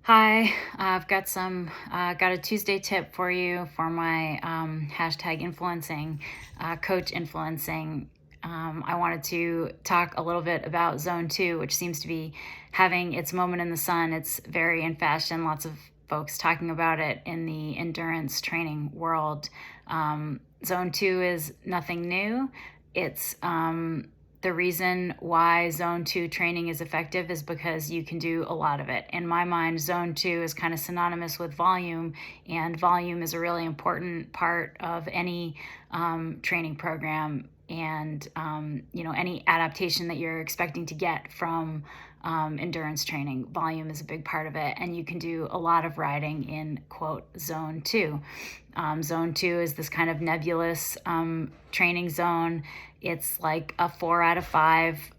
Hi, I've got a Tuesday tip for you for my hashtag influencing, coach influencing. I wanted to talk a little bit about zone two, which seems to be having its moment in the sun. It's very in fashion, lots of folks talking about it in the endurance training world. Zone two is nothing new. It's the reason why zone two training is effective is because you can do a lot of it. In my mind, zone two is kind of synonymous with volume, and volume is a really important part of any training program and any adaptation that you're expecting to get from endurance training. Volume is a big part of it, and you can do a lot of riding in quote zone two. Zone two is this kind of nebulous training zone. It's like a 4 or 5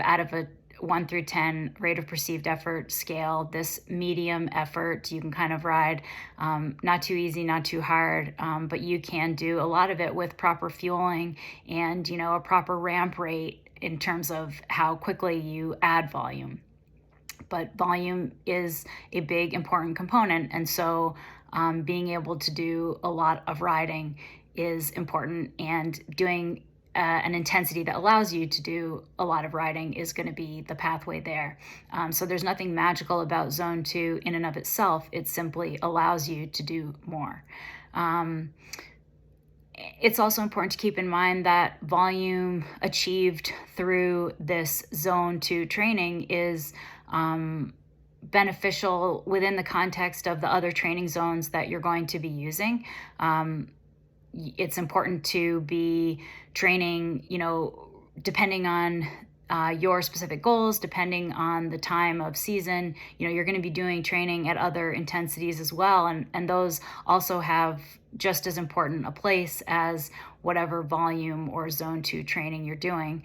out of a 1 through 10 rate of perceived effort scale. This medium effort, you can kind of ride, not too easy, not too hard, but you can do a lot of it with proper fueling and, a proper ramp rate in terms of how quickly you add volume. But volume is a big important component, and so being able to do a lot of riding is important, and doing an intensity that allows you to do a lot of riding is going to be the pathway there. So there's nothing magical about zone two in and of itself. It simply allows you to do more. It's also important to keep in mind that volume achieved through this zone two training is beneficial within the context of the other training zones that you're going to be using. It's important to be training, depending on your specific goals, depending on the time of season. You're going to be doing training at other intensities as well, and those also have just as important a place as whatever volume or zone two training you're doing.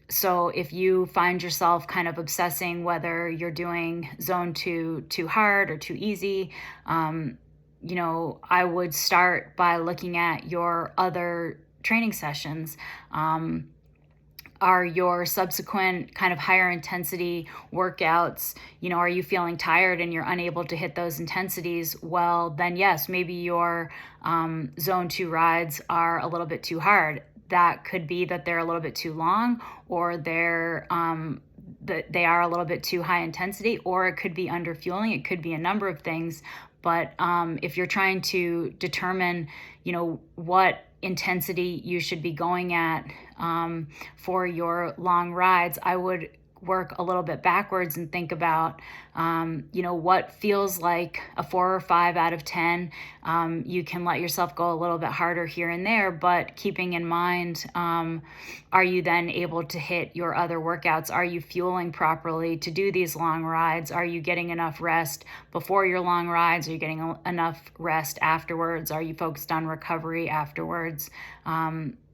So if you find yourself kind of obsessing whether you're doing zone two too hard or too easy, I would start by looking at your other training sessions. Are your subsequent kind of higher intensity workouts, are you feeling tired and you're unable to hit those intensities? Well, then yes, maybe your zone two rides are a little bit too hard. That could be that they're a little bit too long, or they are a little bit too high intensity, or it could be under fueling. It could be a number of things. But if you're trying to determine, what intensity you should be going at for your long rides, I would work a little bit backwards and think about, what feels like a 4 or 5 out of 10. You can let yourself go a little bit harder here and there, but keeping in mind, are you then able to hit your other workouts? Are you fueling properly to do these long rides? Are you getting enough rest before your long rides? Are you getting enough rest afterwards? Are you focused on recovery afterwards?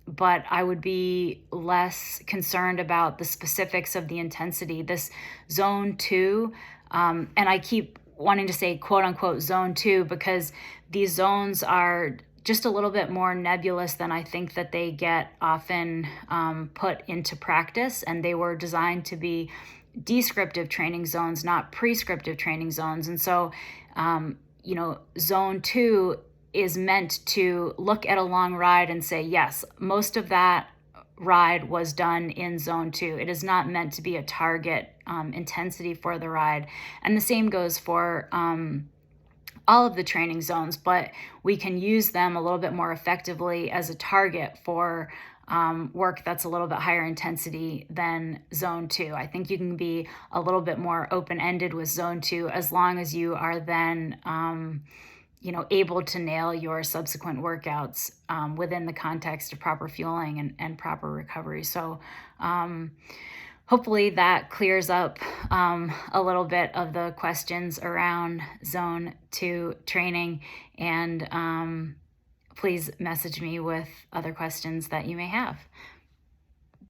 But I would be less concerned about the specifics of the intensity. This zone two, and I keep wanting to say quote unquote zone two because these zones are just a little bit more nebulous than I think that they get often put into practice. And they were designed to be descriptive training zones, not prescriptive training zones. And so, zone two is meant to look at a long ride and say, yes, most of that ride was done in zone two. It is not meant to be a target intensity for the ride. And the same goes for all of the training zones, but we can use them a little bit more effectively as a target for work that's a little bit higher intensity than zone two. I think you can be a little bit more open-ended with zone two as long as you are then able to nail your subsequent workouts within the context of proper fueling and proper recovery. So hopefully that clears up a little bit of the questions around zone two training. And please message me with other questions that you may have.